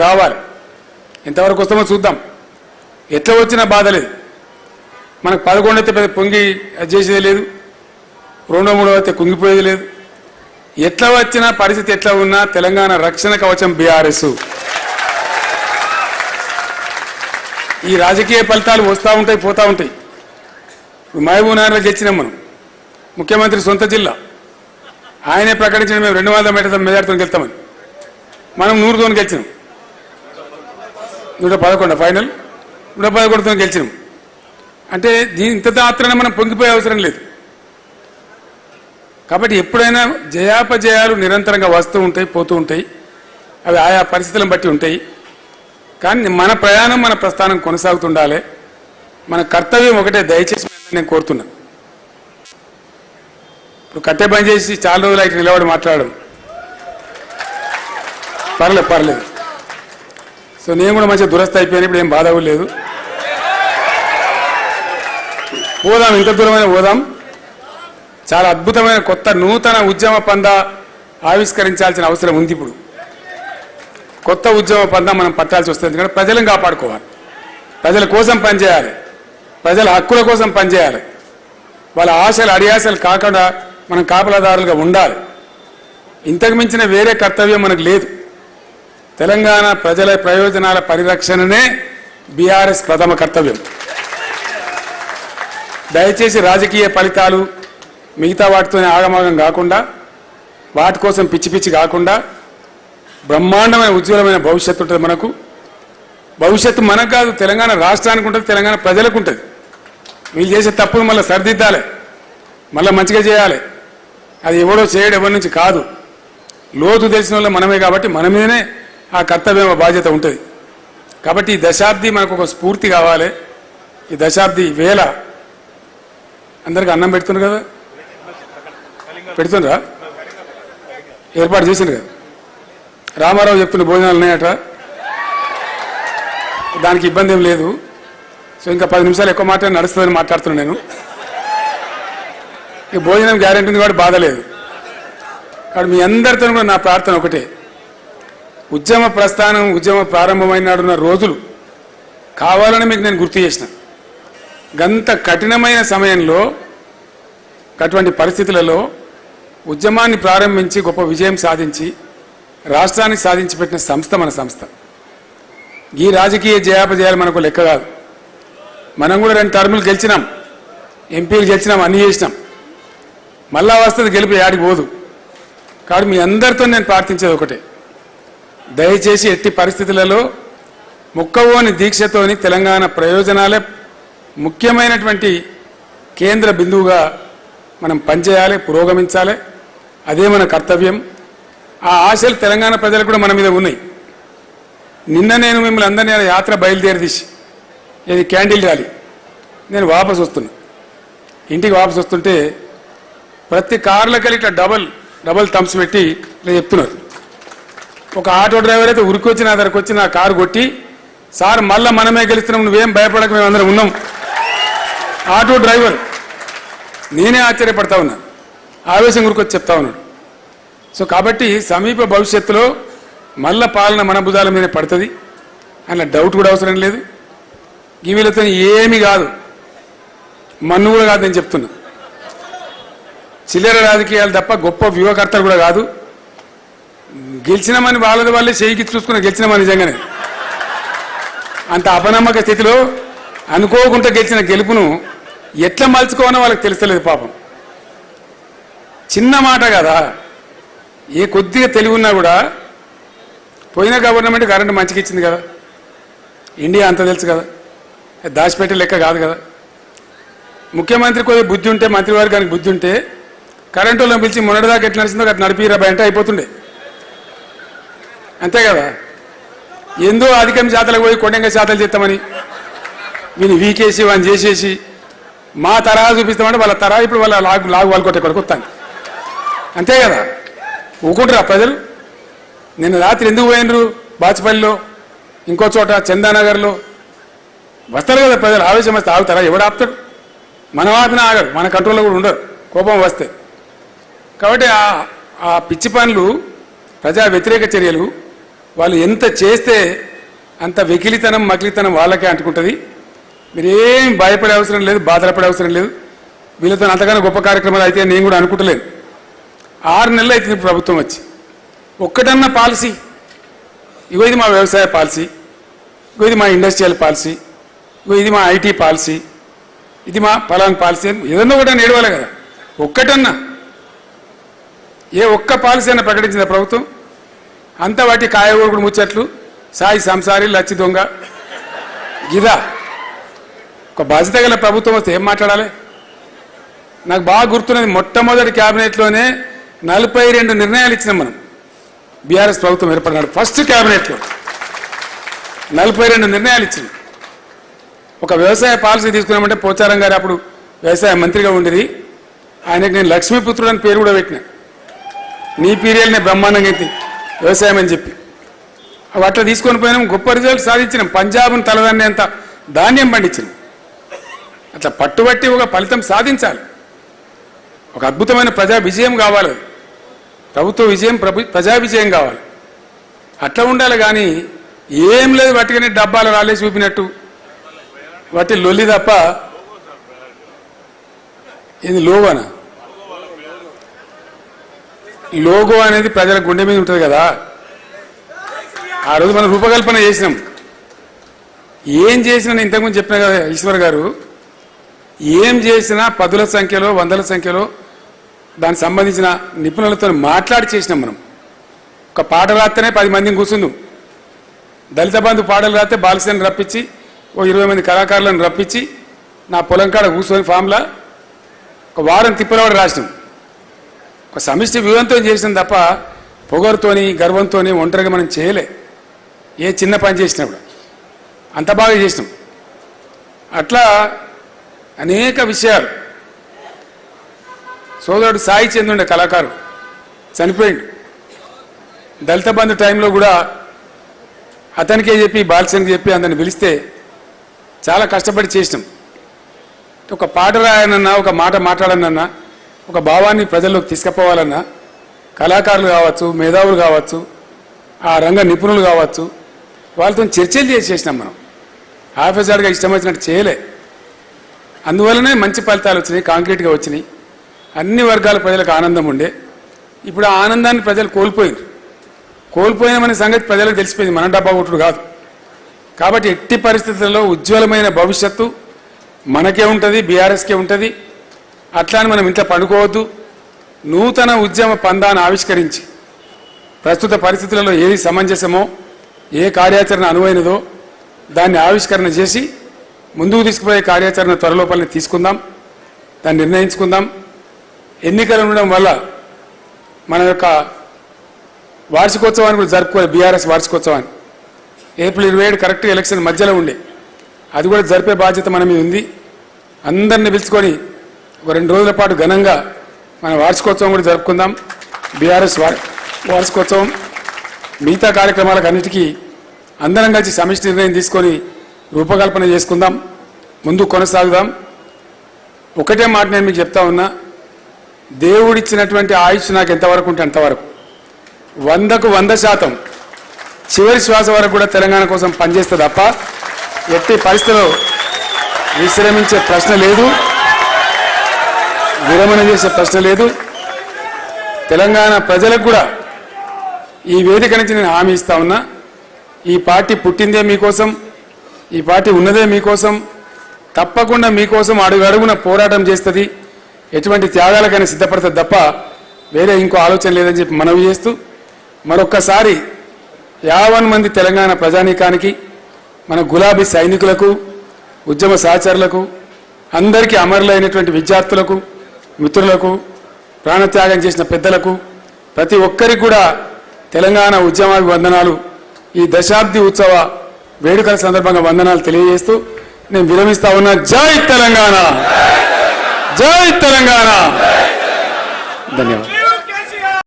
రావాలి. ఎంతవరకు వస్తామో చూద్దాం. ఎట్లా వచ్చినా బాధ లేదు. మనకు 11 అయితే పెద్ద పొంగి చేసేది లేదు, 2, 3 అయితే కుంగిపోయేది లేదు. ఎట్లా వచ్చినా పరిస్థితి ఎట్లా ఉన్నా తెలంగాణ రక్షణ కవచం బీఆర్ఎస్. ఈ రాజకీయ ఫలితాలు వస్తూ ఉంటాయి, పోతూ ఉంటాయి. ఇప్పుడు మహబూబ్ నగర్లో గెలిచినాం మనం. ముఖ్యమంత్రి సొంత జిల్లా, ఆయనే ప్రకటించిన మేము 200 మీటర్ల మెజార్టీతో గెలుస్తామని. మనం 100తో గెలిచినాం. 111 ఫైనల్ 111తో గెలిచినాం. అంటే దీని ఇంత మాత్రాన మనం పొంగిపోయే అవసరం లేదు. కాబట్టి ఎప్పుడైనా జయాపజయాలు నిరంతరంగా వస్తూ ఉంటాయి, పోతూ ఉంటాయి. అవి ఆయా పరిస్థితులను బట్టి ఉంటాయి. కానీ మన ప్రయాణం, మన ప్రస్థానం కొనసాగుతుండాలి. మన కర్తవ్యం ఒకటే, దయచేసి నేను కోరుతున్నా. ఇప్పుడు కట్టె బంద్ చేసి చాలా రోజులు అయితే నిలబడి మాట్లాడడం పర్లేదు. సో నేను కూడా మంచిగా దురస్థ అయిపోయాను. ఇప్పుడు ఏం బాధ లేదు. పోదాం, ఇంత దూరమైన పోదాం. చాలా అద్భుతమైన కొత్త నూతన ఉద్యమ పందా ఆవిష్కరించాల్సిన అవసరం ఉంది. ఇప్పుడు కొత్త ఉద్యమ పందా మనం పట్టాల్సి వస్తుంది. ఎందుకంటే ప్రజలను కాపాడుకోవాలి, ప్రజల కోసం పనిచేయాలి, ప్రజల హక్కుల కోసం పనిచేయాలి. వాళ్ళ ఆశలు అడియాశలు కాకుండా మనం కాపలాదారులుగా ఉండాలి. ఇంతకు మించిన వేరే కర్తవ్యం మనకు లేదు. తెలంగాణ ప్రజల ప్రయోజనాల పరిరక్షణనే బీఆర్ఎస్ ప్రథమ కర్తవ్యం. దయచేసి రాజకీయ ఫలితాలు మిగతా వాటితోనే ఆగమాగం కాకుండా, వాటి కోసం పిచ్చి పిచ్చి కాకుండా బ్రహ్మాండమైన ఉజ్వలమైన భవిష్యత్తు ఉంటుంది. మనకు భవిష్యత్తు మనకు కాదు, తెలంగాణ రాష్ట్రానికి ఉంటుంది, తెలంగాణ ప్రజలకు ఉంటుంది. వీళ్ళు చేసే తప్పులు మళ్ళీ సరిదిద్దాలి, మళ్ళీ మంచిగా చేయాలి. అది ఎవడో చేయడం ఎవరి నుంచి కాదు, లోతు తెలిసిన వాళ్ళు మనమే. కాబట్టి మన మీదనే ఆ కర్తవ్యం, బాధ్యత ఉంటుంది. కాబట్టి ఈ దశాబ్ది మనకు ఒక స్ఫూర్తి కావాలి. ఈ దశాబ్ది వేళ అందరికీ అన్నం పెడుతున్నారు కదా, పెడుతుండ్రా? ఏర్పాటు చేసిండ్రు కదా. రామారావు చెప్తున్న భోజనాలు ఉన్నాయట, దానికి ఇబ్బంది ఏం లేదు. సో ఇంకా 10 నిమిషాలు ఎక్కువ మాట నడుస్తుందని మాట్లాడుతున్నాను నేను. ఈ భోజనం గ్యారెంటీ ఉంది కాబట్టి బాధ లేదు. కాబట్టి మీ అందరితో కూడా నా ప్రార్థన ఒకటే, ఉద్యమ ప్రస్థానం, ఉద్యమ ప్రారంభమైన రోజులు కావాలని మీకు నేను గుర్తు చేసిన. గంత కఠినమైన సమయంలో, అటువంటి పరిస్థితులలో ఉద్యమాన్ని ప్రారంభించి గొప్ప విజయం సాధించి రాష్ట్రానికి సాధించి పెట్టిన సంస్థ మన సంస్థ. ఈ రాజకీయ జయాపజయాలు మనకు లెక్క కాదు. మనం కూడా 2 టర్ములు గెలిచినాం, ఎంపీలు గెలిచినాం, అన్నీ చేసినాం. మళ్ళా వస్తుంది గెలిపి యాడికి పోదు. కాబట్టి మీ అందరితో నేను ప్రార్థించేది ఒకటే, దయచేసి ఎట్టి పరిస్థితులలో ముక్కవోని దీక్షతోని తెలంగాణ ప్రయోజనాలే ముఖ్యమైనటువంటి కేంద్ర బిందువుగా మనం పనిచేయాలి, పురోగమించాలి. అదే మన కర్తవ్యం. ఆ ఆశలు తెలంగాణ ప్రజలకు కూడా మన మీద ఉన్నాయి. నిన్న నేను మిమ్మల్ని అందరినీ యాత్ర బయలుదేరదీసి, ఇది క్యాండిల్ ర్యాలీ, నేను వాపసు వస్తున్నా. ఇంటికి వాపసు వస్తుంటే ప్రతి కార్లకి ఇట్లా డబల్ థమ్స్ పెట్టి ఇట్లా చెప్తున్నారు. ఒక ఆటో డ్రైవర్ అయితే ఉరికొచ్చి నా దగ్గరకు వచ్చి నా కారు కొట్టి, సార్ మళ్ళీ మనమే గెలుస్తున్నాం, నువ్వేం భయపడక, మేము అందరం ఉన్నాం. Auto driver. నేనే ఆశ్చర్యపడతా ఉన్నా, ఆవేశం గురికొచ్చి చెప్తా ఉన్నాడు. సో కాబట్టి సమీప భవిష్యత్తులో మళ్ళా పాలన మన భుజాల మీద పడుతుంది అన్న డౌట్ కూడా అవసరం లేదు. వీళ్ళతో ఏమీ కాదు, మన్ను కూడా కాదు నేను చెప్తున్నా. చిల్లర రాజకీయాలు తప్ప గొప్ప వ్యూహకర్తలు కూడా కాదు. గెలిచినామని వాళ్ళే చేయికి చూసుకుని గెలిచినామని నిజంగానే అంత అపనమ్మక స్థితిలో అనుకోకుండా గెలిచిన గెలుపును ఎట్లా మలుచుకోవాలో వాళ్ళకి తెలుస్తలేదు పాపం. చిన్న మాట కదా, ఏ కొద్దిగా తెలివి ఉన్నా కూడా పోయిన గవర్నమెంట్ కరెంటు మంచిగా ఇచ్చింది కదా, ఇండియా అంత తెలుసు కదా, దాచిపెట్టే లెక్క కాదు కదా. ముఖ్యమంత్రి కొద్దిగా బుద్ధి ఉంటే, మంత్రివర్గానికి బుద్ధి ఉంటే కరెంటు వాళ్ళని పిలిచి మొన్నటిదాకా ఎట్లా నడిచిందో అట్లా నడిపిరా అంటే అయిపోతుండే, అంతే కదా. ఎందో అధికం శాతాలకు పోయి కొండంగా శాతాలు చేస్తామని వీని వీకేసి వాని చేసేసి మా తరహా చూపిస్తామంటే వాళ్ళ తరహా ఇప్పుడు వాళ్ళ లాగు వాళ్ళు కొట్టే కొడుకు వస్తాను, అంతే కదా. ఊకుంటారా ప్రజలు? నిన్న రాత్రి ఎందుకు పోయినరు? బాచుపల్లిలో, ఇంకో చోట చందానగర్లో వస్తారు కదా ప్రజలు. ఆవేశం వస్తే ఆగుతారా? ఎవడు ఆపుతాడు? మనం ఆపినా ఆగడు, మన కంట్రోల్లో కూడా ఉండరు కోపం వస్తే. కాబట్టి ఆ పిచ్చి పనులు, ప్రజా వ్యతిరేక చర్యలు వాళ్ళు ఎంత చేస్తే అంత వెకిలితనం మకిలితనం వాళ్ళకే అంటుకుంటుంది. మీరేం భయపడే అవసరం లేదు, బాధపడే అవసరం లేదు. వీళ్ళతో అంతగానో గొప్ప కార్యక్రమాలు అయితే నేను కూడా అనుకుంటలేను. 6 నెలలు అవుతుంది ప్రభుత్వం వచ్చి. ఒక్కటన్నా పాలసీ, ఇగో ఇది మా వ్యవసాయ పాలసీ, ఇగో ఇది మా ఇండస్ట్రియల్ పాలసీ, ఇగో ఇది మా ఐటీ పాలసీ, ఇది మా ఫలాన్ పాలసీ అని ఏదన్నా ఒకటి నేడవాలి కదా. ఒక్కటన్నా ఏ ఒక్క పాలసీ అన్న ప్రకటించిందా ప్రభుత్వం? అంతా వాటి కాయగూరకుడు ముచ్చట్లు, సాయి సంసారి, లచ్చి దొంగ, గిదా. ఒక బాధ్యత గల ప్రభుత్వం వస్తే ఏం మాట్లాడాలి? నాకు బాగా గుర్తున్నది, మొట్టమొదటి క్యాబినెట్లోనే 42 నిర్ణయాలు ఇచ్చినాం మనం. బీఆర్ఎస్ ప్రభుత్వం ఏర్పడినాడు ఫస్ట్ క్యాబినెట్లో 42 నిర్ణయాలు ఇచ్చినాం. ఒక వ్యవసాయ పాలసీ తీసుకున్నామంటే పోచారం గారు అప్పుడు వ్యవసాయ మంత్రిగా ఉండేది, ఆయనకు నేను లక్ష్మీపుత్రుడు అని పేరు కూడా పెట్టిన. నీ పీరియడ్నే బ్రహ్మాండంగా అయితే వ్యవసాయం అని చెప్పి అవి అట్లా తీసుకొని పోయినాం. గొప్ప రిజల్ట్ సాధించినాం. పంజాబ్ను తలదన్నేంత ధాన్యం పండించినాం. అట్లా పట్టుబట్టి ఒక ఫలితం సాధించాలి. ఒక అద్భుతమైన ప్రజా విజయం కావాలి. ప్రభుత్వ విజయం ప్రజా విజయం కావాలి. అట్లా ఉండాలి. కానీ ఏం లేదు, వాటికనే డబ్బాలు రాలేసి చూపినట్టు వాటి లొల్లి తప్ప. ఇది లోగోనా? లోగో అనేది ప్రజల గుండె మీద ఉంటుంది కదా. ఆ రోజు మనం రూపకల్పన చేసినాం. ఏం చేసినా నేను ఇంతకుముందు చెప్పిన కదా ఈశ్వర్ గారు, ఏం చేసినా 10ల సంఖ్యలో 100ల సంఖ్యలో దానికి సంబంధించిన నిపుణులతో మాట్లాడి చేసినాం మనం. ఒక పాట రాస్తేనే 10 మందిని కూర్చుందాం. దళిత బంధు పాటలు రాస్తే బాలసేని రప్పించి ఓ 20 మంది కళాకారులను రప్పించి నా పొలం కాడ కూర్చొని ఫామ్లా ఒక వారం తిప్పలవాడు రాసినాం. ఒక సమిష్టి వ్యూహంతో చేసినాం తప్ప పొగరుతోని గర్వంతోని ఒంటరిగా మనం చేయలే. ఏ చిన్న పని చేసినప్పుడు అంత బాగా చేసినాం. అట్లా అనేక విషయాలు. సోదరుడు సాయి చంద్రుండే కళాకారుడు చనిపోయిండు. దళిత బంధు టైంలో కూడా అతనికే చెప్పి బాలసేనికి చెప్పి అందరిని పిలిస్తే చాలా కష్టపడి చేసినాం. ఒక పాట రాయనన్నా, ఒక మాట మాట్లాడనన్నా, ఒక భావాన్ని ప్రజల్లోకి తీసుకుపోవాలన్నా కళాకారులు కావచ్చు, మేధావులు కావచ్చు, ఆ రంగ నిపుణులు కావచ్చు, వాళ్ళతో చర్చలు చేసేసినాం మనం. ఆఫీసర్గా ఇష్టం వచ్చినట్టు చేయలే. అందువల్లనే మంచి ఫలితాలు వచ్చినాయి, కాంక్రీట్గా వచ్చినాయి. అన్ని వర్గాల ప్రజలకు ఆనందం ఉండే. ఇప్పుడు ఆ ఆనందాన్ని ప్రజలు కోల్పోయినామనే సంగతి ప్రజలకు తెలిసిపోయింది. మన డబ్బా కొట్టుడు కాదు. కాబట్టి ఎట్టి పరిస్థితుల్లో ఉజ్వలమైన భవిష్యత్తు మనకే ఉంటుంది, బీఆర్ఎస్కే ఉంటుంది. అట్లా అని మనం ఇంట్లో పడుకోవద్దు. నూతన ఉద్యమ పందాన్ని ఆవిష్కరించి ప్రస్తుత పరిస్థితులలో ఏది సమంజసమో, ఏ కార్యాచరణ అనువైనదో దాన్ని ఆవిష్కరణ చేసి ముందుకు తీసుకుపోయే కార్యాచరణ త్వరలోపలనే తీసుకుందాం, దాన్ని నిర్ణయించుకుందాం. ఎన్నికలు ఉండడం వల్ల మన యొక్క వార్షికోత్సవాన్ని కూడా జరుపుకోవాలి. బీఆర్ఎస్ వార్షికోత్సవాన్ని ఏప్రిల్ 27 కరెక్ట్గా ఎలక్షన్ మధ్యలో ఉండే, అది కూడా జరిపే బాధ్యత మన మీద ఉంది. అందరిని పిలుచుకొని ఒక 2 రోజుల పాటు ఘనంగా మన వార్షికోత్సవం కూడా జరుపుకుందాం. బీఆర్ఎస్ వార్షికోత్సవం మిగతా కార్యక్రమాలకు అన్నిటికీ అందరం కలిసి సమిష్టి నిర్ణయం తీసుకొని రూపకల్పన చేసుకుందాం, ముందు కొనసాగుదాం. ఒకటే మాట నేను మీకు చెప్తా ఉన్నా, దేవుడిచ్చినటువంటి ఆయుష్ నాకు ఎంతవరకు ఉంటే అంతవరకు 100కు 100% చివరి శ్వాస వరకు కూడా తెలంగాణ కోసం పనిచేస్తే తప్ప ఎట్టి పరిస్థితిలో విశ్రమించే ప్రశ్న లేదు, విరమణ చేసే ప్రశ్న లేదు. తెలంగాణ ప్రజలకు కూడా ఈ వేదిక నుంచి నేను హామీ ఇస్తా ఉన్నా, ఈ పార్టీ పుట్టిందే మీకోసం, ఈ పార్టీ ఉన్నదే మీకోసం. తప్పకుండా మీకోసం అడుగడుగున పోరాటం చేస్తుంది, ఎటువంటి త్యాగాలకైనా సిద్ధపడుతుంది తప్ప వేరే ఇంకో ఆలోచన లేదని చెప్పి మనవి చేస్తూ, మరొక్కసారి 50 మంది తెలంగాణ ప్రజానీకానికి, మన గులాబీ సైనికులకు, ఉద్యమ సహచరులకు, అందరికీ అమరులైనటువంటి విద్యార్థులకు, మిత్రులకు, ప్రాణత్యాగం చేసిన పెద్దలకు, ప్రతి ఒక్కరికి కూడా తెలంగాణ ఉద్యమాభివందనాలు. ఈ దశాబ్ది ఉత్సవ వేడుకల సందర్భంగా వందనాలు తెలియజేస్తూ నేను విరమిస్తా ఉన్నా. జై తెలంగాణ, జై తెలంగాణ. ధన్యవాదాలు.